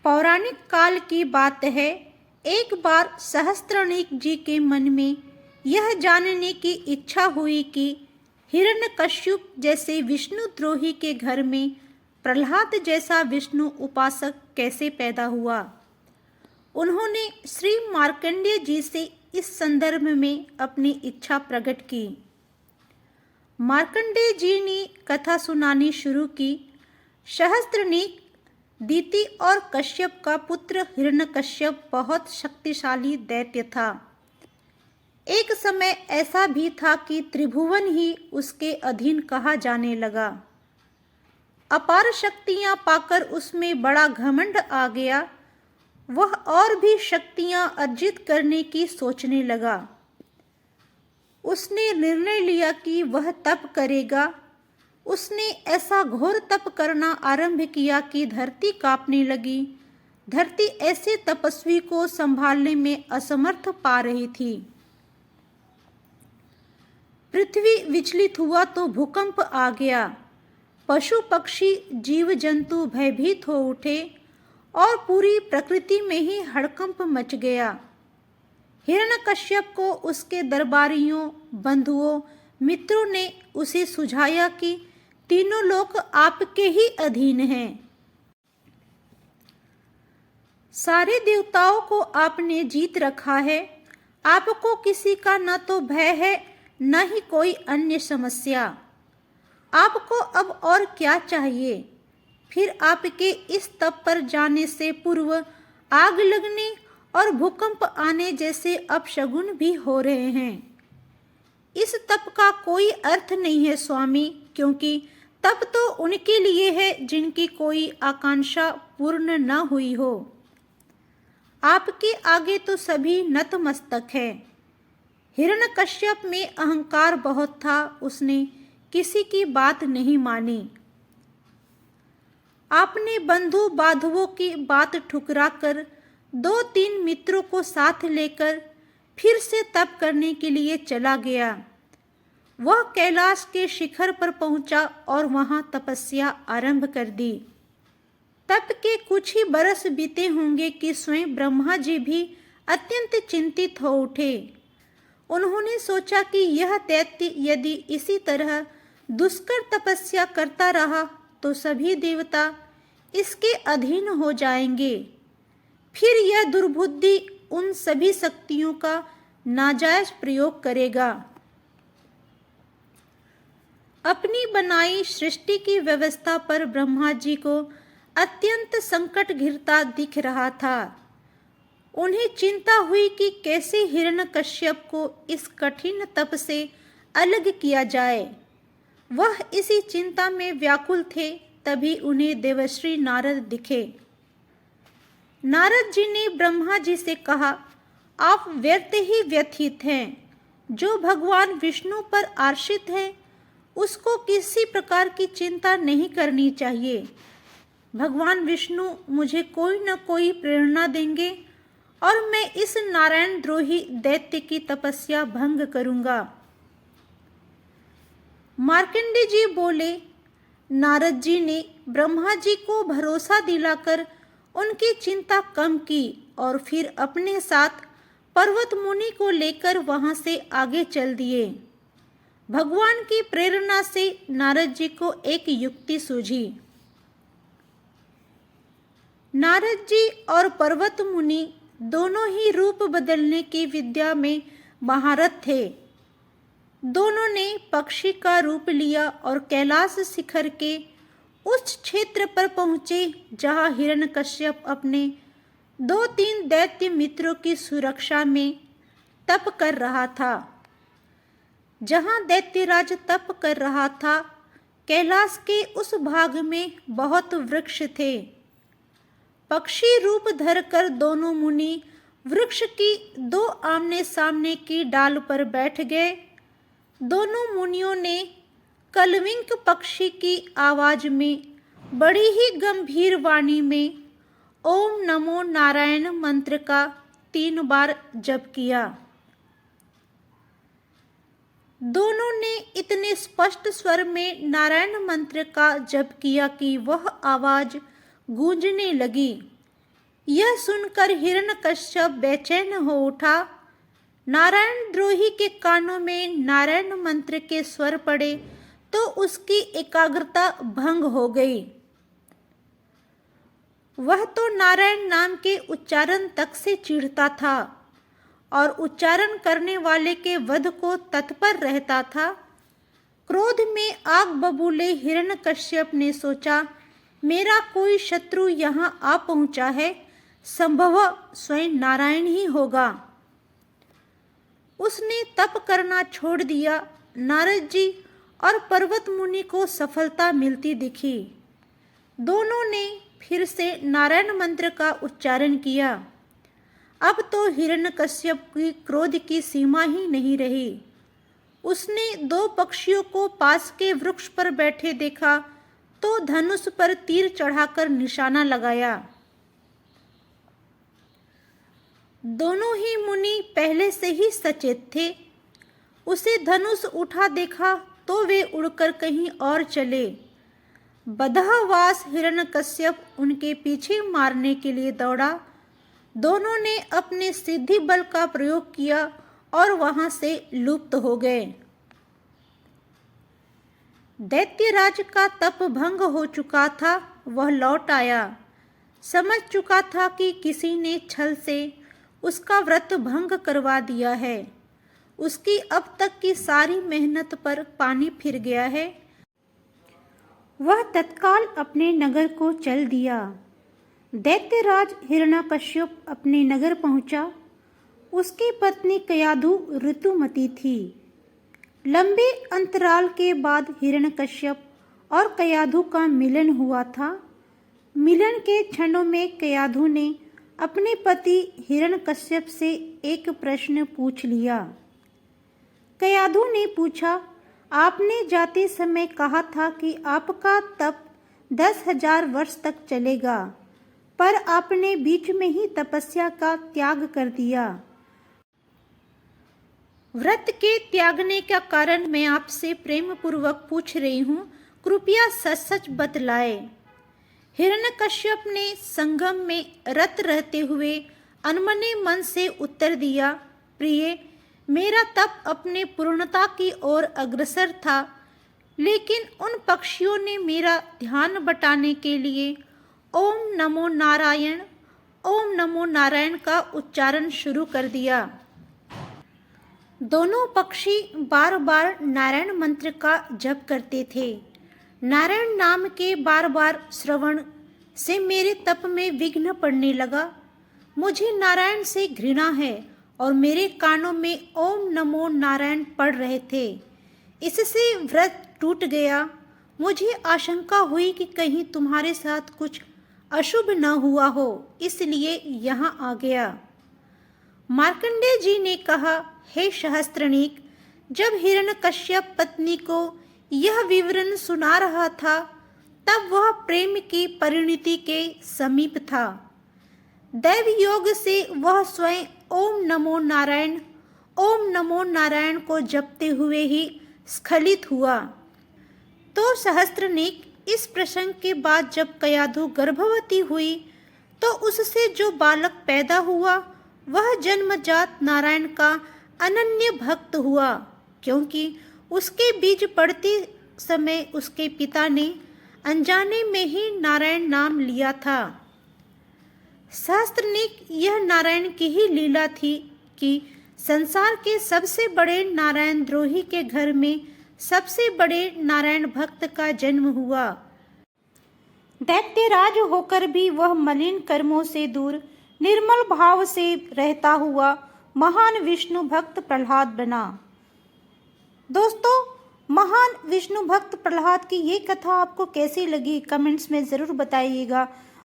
पौराणिक काल की बात है। एक बार सहस्त्रनीक जी के मन में यह जानने की इच्छा हुई कि हिरण्यकश्यप जैसे विष्णुद्रोही के घर में प्रहलाद जैसा विष्णु उपासक कैसे पैदा हुआ। उन्होंने श्री मार्कंडेय जी से इस संदर्भ में अपनी इच्छा प्रकट की। मार्कंडेय जी ने कथा सुनानी शुरू की। सहस्त्रनीक दीति और कश्यप का पुत्र हिरण्यकश्यप बहुत शक्तिशाली दैत्य था। एक समय ऐसा भी था कि त्रिभुवन ही उसके अधीन कहा जाने लगा। अपार शक्तियां पाकर उसमें बड़ा घमंड आ गया। वह और भी शक्तियां अर्जित करने की सोचने लगा। उसने निर्णय लिया कि वह तप करेगा। उसने ऐसा घोर तप करना आरंभ किया कि धरती कांपने लगी। धरती ऐसे तपस्वी को संभालने में असमर्थ पा रही थी। पृथ्वी विचलित हुआ तो भूकंप आ गया। पशु पक्षी जीव जंतु भयभीत हो उठे और पूरी प्रकृति में ही हड़कंप मच गया। हिरण्यकश्यप को उसके दरबारियों, बंधुओं, मित्रों ने उसे सुझाया कि तीनों लोक आपके ही अधीन हैं। सारे देवताओं को आपने जीत रखा है। आपको किसी का न तो भय है न ही कोई अन्य समस्या। आपको अब और क्या चाहिए। फिर आपके इस तप पर जाने से पूर्व आग लगने और भूकंप आने जैसे अपशगुन भी हो रहे हैं। इस तप का कोई अर्थ नहीं है स्वामी, क्योंकि तप तो उनके लिए है जिनकी कोई आकांक्षा पूर्ण न हुई हो। आपके आगे तो सभी नतमस्तक है। हिरण्यकश्यप में अहंकार बहुत था। उसने किसी की बात नहीं मानी। आपने बंधु बांधवों की बात ठुकराकर 2-3 मित्रों को साथ लेकर फिर से तप करने के लिए चला गया। वह कैलाश के शिखर पर पहुंचा और वहां तपस्या आरंभ कर दी। तप के कुछ ही बरस बीते होंगे कि स्वयं ब्रह्मा जी भी अत्यंत चिंतित हो उठे। उन्होंने सोचा कि यह दैत्य यदि इसी तरह दुष्कर तपस्या करता रहा तो सभी देवता इसके अधीन हो जाएंगे। फिर यह दुर्बुद्धि उन सभी शक्तियों का नाजायज प्रयोग करेगा। अपनी बनाई सृष्टि की व्यवस्था पर ब्रह्मा जी को अत्यंत संकट घिरता दिख रहा था। उन्हें चिंता हुई कि कैसे हिरण्यकश्यप को इस कठिन तप से अलग किया जाए। वह इसी चिंता में व्याकुल थे। तभी उन्हें देवर्षि नारद दिखे। नारद जी ने ब्रह्मा जी से कहा, आप व्यर्थ ही व्यथित हैं। जो भगवान विष्णु पर आश्रित है उसको किसी प्रकार की चिंता नहीं करनी चाहिए। भगवान विष्णु मुझे कोई न कोई प्रेरणा देंगे और मैं इस नारायण द्रोही दैत्य की तपस्या भंग करूंगा। मार्कंडेय जी बोले। नारद जी ने ब्रह्मा जी को भरोसा दिलाकर उनकी चिंता कम की और फिर अपने साथ पर्वत मुनि को लेकर वहां से आगे चल दिए। भगवान की प्रेरणा से नारद जी को एक युक्ति सूझी। नारद जी और पर्वत मुनि दोनों ही रूप बदलने की विद्या में महारत थे। दोनों ने पक्षी का रूप लिया और कैलाश शिखर के उस क्षेत्र पर पहुंचे जहां हिरण्यकश्यप अपने 2-3 दैत्य मित्रों की सुरक्षा में तप कर रहा था। जहां दैत्यराज तप कर रहा था, कैलाश के उस भाग में बहुत वृक्ष थे। पक्षी रूप धरकर दोनों मुनि वृक्ष की 2 आमने सामने की डाल पर बैठ गए। दोनों मुनियों ने कलविंक पक्षी की आवाज में बड़ी ही गंभीर वाणी में ओम नमो नारायण मंत्र का 3 बार जप किया। दोनों ने इतने स्पष्ट स्वर में नारायण मंत्र का जप किया कि वह आवाज गूंजने लगी। यह सुनकर हिरण्यकश्यप बेचैन हो उठा। नारायण द्रोही के कानों में नारायण मंत्र के स्वर पड़े तो उसकी एकाग्रता भंग हो गई। वह तो नारायण नाम के उच्चारण तक से चिढ़ता था और उच्चारण करने वाले के वध को तत्पर रहता था। क्रोध में आग बबूले हिरण्यकश्यप ने सोचा, मेरा कोई शत्रु यहाँ आ पहुँचा है, संभवतः स्वयं नारायण ही होगा। उसने तप करना छोड़ दिया। नारद जी और पर्वत मुनि को सफलता मिलती दिखी। दोनों ने फिर से नारायण मंत्र का उच्चारण किया। अब तो हिरण्यकश्यप की क्रोध की सीमा ही नहीं रही। उसने दो पक्षियों को पास के वृक्ष पर बैठे देखा तो धनुष पर तीर चढ़ाकर निशाना लगाया। दोनों ही मुनि पहले से ही सचेत थे। उसे धनुष उठा देखा तो वे उड़कर कहीं और चले। बदहवास हिरण्यकश्यप उनके पीछे मारने के लिए दौड़ा। दोनों ने अपने सिद्धि बल का प्रयोग किया और वहां से लुप्त हो गए। दैत्यराज का तप भंग हो चुका था। वह लौट आया। समझ चुका था कि किसी ने छल से उसका व्रत भंग करवा दिया है। उसकी अब तक की सारी मेहनत पर पानी फिर गया है। वह तत्काल अपने नगर को चल दिया। दैत्यराज हिरण्यकश्यप अपने नगर पहुंचा। उसकी पत्नी कयाधु ऋतुमती थी। लंबे अंतराल के बाद हिरण्यकश्यप और कयाधु का मिलन हुआ था। मिलन के क्षणों में कयाधु ने अपने पति हिरण्यकश्यप से एक प्रश्न पूछ लिया। कयाधु ने पूछा, आपने जाते समय कहा था कि आपका तप 10,000 वर्ष तक चलेगा, पर आपने बीच में ही तपस्या का त्याग कर दिया। व्रत के त्यागने का कारण मैं आपसे प्रेम पूर्वक पूछ रही हूँ, कृपया सच सच बतलाए। हिरण्यकश्यप ने संगम में रत रहते हुए अनमने मन से उत्तर दिया, प्रिय, मेरा तप अपने पूर्णता की ओर अग्रसर था, लेकिन उन पक्षियों ने मेरा ध्यान बटाने के लिए ओम नमो नारायण, ओम नमो नारायण का उच्चारण शुरू कर दिया। दोनों पक्षी बार बार नारायण मंत्र का जप करते थे। नारायण नाम के बार बार श्रवण से मेरे तप में विघ्न पड़ने लगा। मुझे नारायण से घृणा है और मेरे कानों में ओम नमो नारायण पड़ रहे थे। इससे व्रत टूट गया। मुझे आशंका हुई कि कहीं तुम्हारे साथ कुछ अशुभ न हुआ हो, इसलिए यहाँ आ गया। मार्कंडेय जी ने कहा, हे सहस्त्रनीक, जब हिरण्यकश्यप पत्नी को यह विवरण सुना रहा था तब वह प्रेम की परिणति के समीप था। दैव योग से वह स्वयं ओम नमो नारायण, ओम नमो नारायण को जपते हुए ही स्खलित हुआ। तो सहस्त्रनीक, इस प्रसंग के बाद जब कयाधु गर्भवती हुई तो उससे जो बालक पैदा हुआ वह जन्मजात नारायण का अनन्य भक्त हुआ, क्योंकि उसके बीज पड़ते समय उसके पिता ने अनजाने में ही नारायण नाम लिया था। सहस्त्रनीक, यह नारायण की ही लीला थी कि संसार के सबसे बड़े नारायण द्रोही के घर में सबसे बड़े नारायण भक्त का जन्म हुआ। दैत्यराज होकर भी वह मलिन कर्मों से दूर निर्मल भाव से रहता हुआ महान विष्णु भक्त प्रहलाद बना। दोस्तों, महान विष्णु भक्त प्रहलाद की ये कथा आपको कैसी लगी कमेंट्स में ज़रूर बताइएगा।